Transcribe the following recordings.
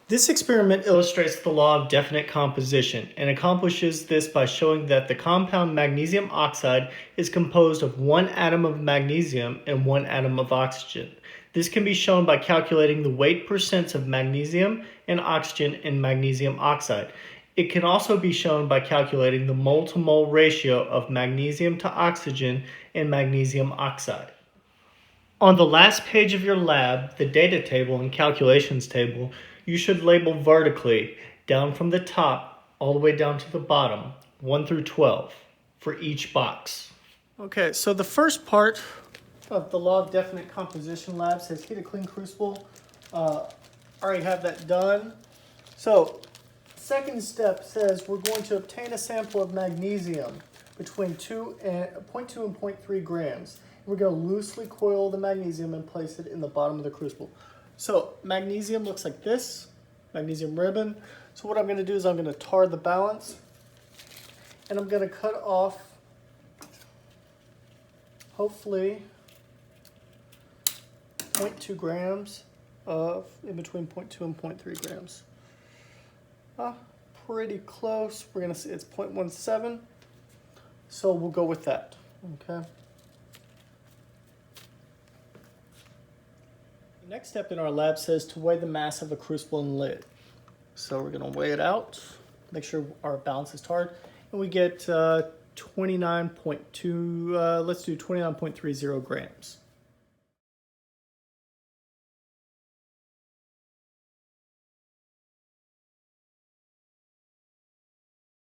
This experiment illustrates the law of definite composition and accomplishes this by showing that the compound magnesium oxide is composed of one atom of magnesium and one atom of oxygen. This can be shown by calculating the weight percents of magnesium and oxygen in magnesium oxide. It can also be shown by calculating the mole-to-mole ratio of magnesium to oxygen in magnesium oxide. On the last page of your lab, the data table and calculations table, you should label vertically, down from the top all the way down to the bottom, 1 through 12, for each box. Okay, so the first part of the law of definite composition lab says heat a clean crucible. Already have that done. So, second step says we're going to obtain a sample of magnesium between 0.2 and 0.3 grams. We're going to loosely coil the magnesium and place it in the bottom of the crucible. So magnesium looks like this, magnesium ribbon. So what I'm going to do is I'm going to tar the balance, and I'm going to cut off, hopefully, 0.2 grams of, in between 0.2 and 0.3 grams. Pretty close. We're going to see it's 0.17. So we'll go with that, okay? The next step in our lab says to weigh the mass of the crucible and lid. So we're going to weigh it out, make sure our balance is tarred, and we get 29.2, let's do 29.30 grams.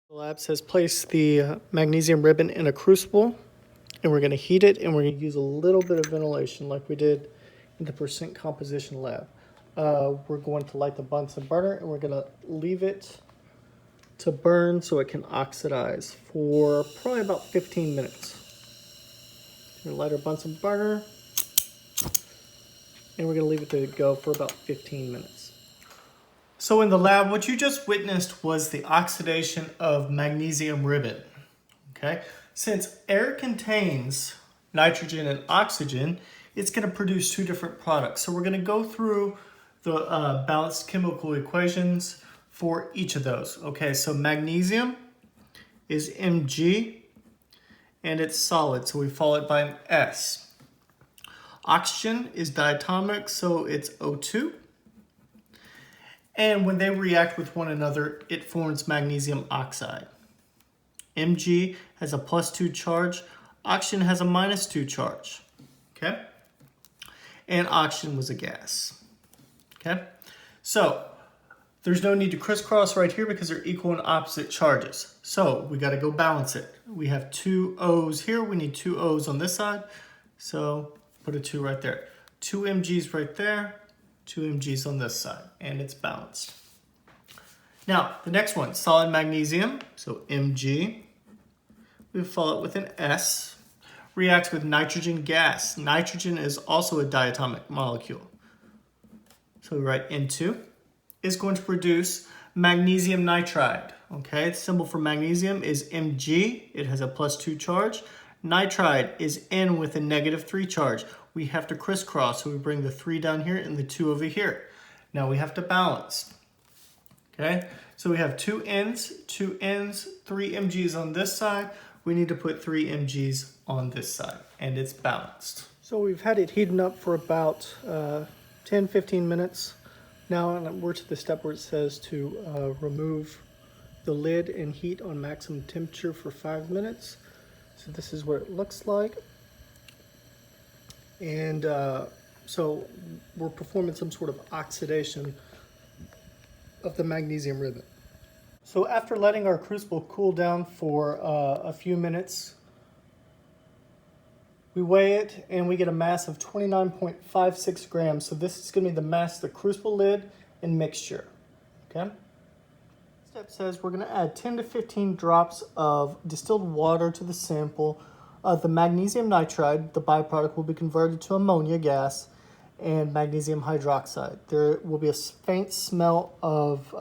The lab says place the magnesium ribbon in a crucible, and we're going to heat it, and we're going to use a little bit of ventilation like we did in the percent composition lab. We're going to light the Bunsen burner, and we're going to leave it to burn so it can oxidize for probably about 15 minutes. We're going to light our Bunsen burner, and we're going to leave it to go for about 15 minutes. So in the lab, what you just witnessed was the oxidation of magnesium ribbon. Okay, since air contains nitrogen and oxygen, it's going to produce two different products. So we're going to go through the balanced chemical equations for each of those. Okay, so magnesium is Mg, and it's solid, so we follow it by an S. Oxygen is diatomic, so it's O2. And when they react with one another, it forms magnesium oxide. Mg has a +2 charge, oxygen has a -2 charge, okay? And oxygen was a gas, okay? So there's no need to crisscross right here because they're equal and opposite charges. So we got to go balance it. We have 2 O's here. We need 2 O's on this side. So put a 2 right there. 2 Mg's right there, 2 Mg's on this side, and it's balanced. Now, the next one, solid magnesium, so Mg. We follow it with an S. Reacts with nitrogen gas. Nitrogen is also a diatomic molecule. So we write N2. Is going to produce magnesium nitride. Okay, the symbol for magnesium is Mg. It has a +2 charge. Nitride is N with a -3 charge. We have to crisscross, so we bring the 3 down here and the 2 over here. Now we have to balance. Okay, so we have 2 N's, 2 N's, 3 Mg's on this side. We need to put 3 Mg's on this side, and it's balanced. So we've had it heating up for about 10-15 minutes. Now we're to the step where it says to remove the lid and heat on maximum temperature for 5 minutes. So this is what it looks like. And so we're performing some sort of oxidation of the magnesium ribbon. So after letting our crucible cool down for a few minutes, we weigh it and we get a mass of 29.56 grams. So this is going to be the mass of the crucible lid and mixture. Okay. Step says we're going to add 10 to 15 drops of distilled water to the sample. The magnesium nitride, the byproduct, will be converted to ammonia gas and magnesium hydroxide. There will be a faint smell of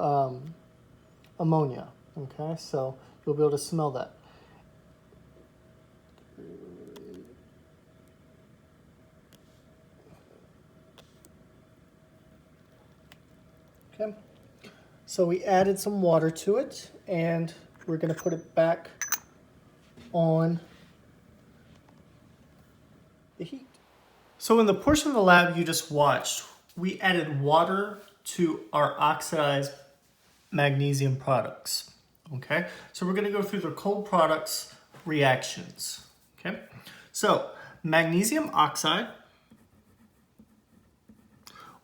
ammonia. Okay, so you'll be able to smell that. Okay, So we added some water to it, and we're going to put it back on the heat. So in the portion of the lab you just watched, we added water to our oxidized magnesium products. Okay, so we're going to go through the cold products reactions. Okay, so magnesium oxide,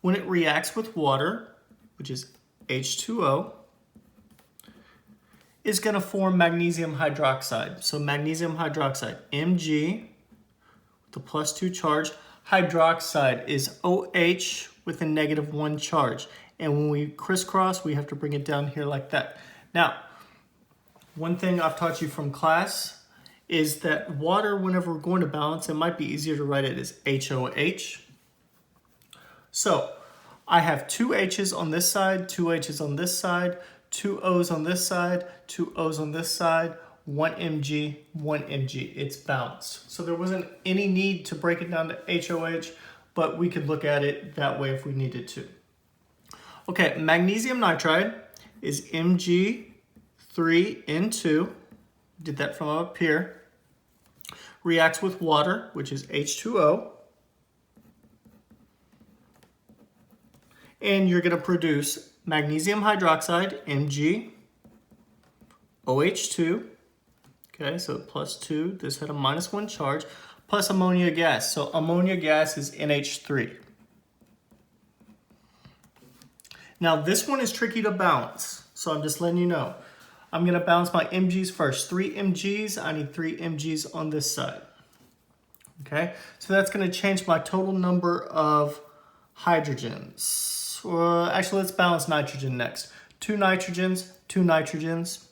when it reacts with water, which is H2O, is going to form magnesium hydroxide. So magnesium hydroxide, Mg, the +2 charge. Hydroxide is OH with a -1 charge. And when we crisscross, we have to bring it down here like that. Now, one thing I've taught you from class is that water, whenever we're going to balance, it might be easier to write it as HOH. So I have 2 H's on this side, 2 H's on this side, 2 O's on this side, 2 O's on this side, 1 Mg, 1 Mg. It's balanced. So there wasn't any need to break it down to HOH, but we could look at it that way if we needed to. Okay, magnesium nitride is Mg3N2. Did that from up here. Reacts with water, which is H2O. And you're going to produce magnesium hydroxide, Mg, OH2. Okay, so +2. This had a -1 charge, plus ammonia gas. So ammonia gas is NH3. Now this one is tricky to balance, so I'm just letting you know. I'm going to balance my Mg's first. 3 Mg's, I need 3 Mg's on this side. Okay, so that's going to change my total number of hydrogens. Actually, let's balance nitrogen next. 2 nitrogens, 2 nitrogens.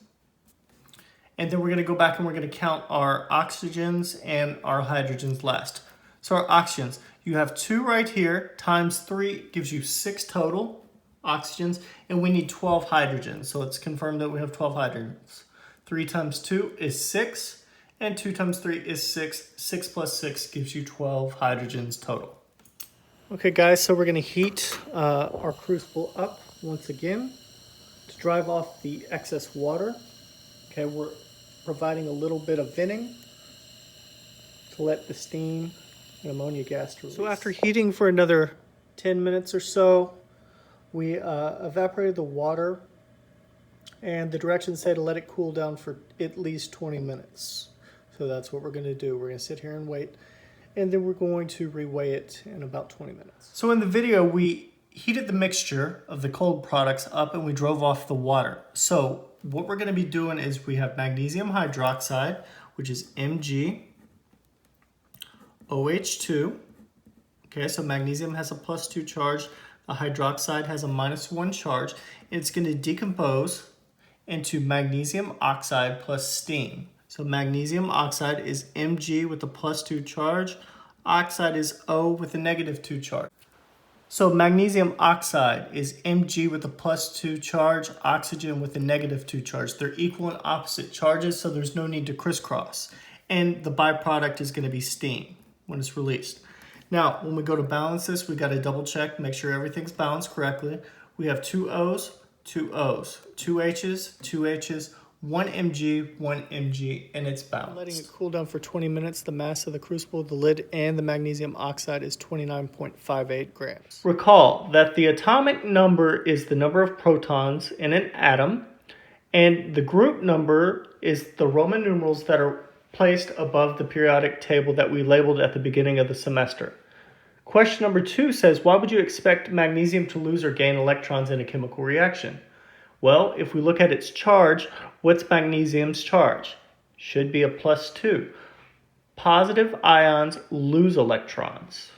And then we're going to go back and we're going to count our oxygens and our hydrogens last. So our oxygens, you have 2 right here, times 3 gives you 6 total oxygens, and we need 12 hydrogens. So let's confirm that we have 12 hydrogens. 3 times 2 is 6, and 2 times 3 is 6. 6 plus 6 gives you 12 hydrogens total. Okay guys, so we're going to heat our crucible up once again to drive off the excess water. Okay, we're providing a little bit of venting to let the steam and ammonia gas release. So after heating for another 10 minutes or so, we evaporated the water, and the directions say to let it cool down for at least 20 minutes. So that's what we're going to do. We're going to sit here and wait, and then we're going to reweigh it in about 20 minutes. So in the video, we heated the mixture of the cold products up and we drove off the water. So what we're going to be doing is we have magnesium hydroxide, which is Mg, OH2. Okay, so magnesium has a +2 charge. The hydroxide has a -1 charge. It's going to decompose into magnesium oxide plus steam. So magnesium oxide is Mg with a +2 charge. Oxide is O with a -2 charge. So magnesium oxide is Mg with a +2 charge, oxygen with a -2 charge. They're equal and opposite charges, so there's no need to crisscross. And the byproduct is going to be steam when it's released. Now, when we go to balance this, we got to double check, make sure everything's balanced correctly. We have 2 O's, 2 O's, 2 H's, 2 H's, 1 Mg, 1 Mg, and it's balanced. Letting it cool down for 20 minutes, the mass of the crucible, the lid, and the magnesium oxide is 29.58 grams. Recall that the atomic number is the number of protons in an atom, and the group number is the Roman numerals that are placed above the periodic table that we labeled at the beginning of the semester. Question number 2 says, why would you expect magnesium to lose or gain electrons in a chemical reaction? Well, if we look at its charge, what's magnesium's charge? Should be a +2. Positive ions lose electrons.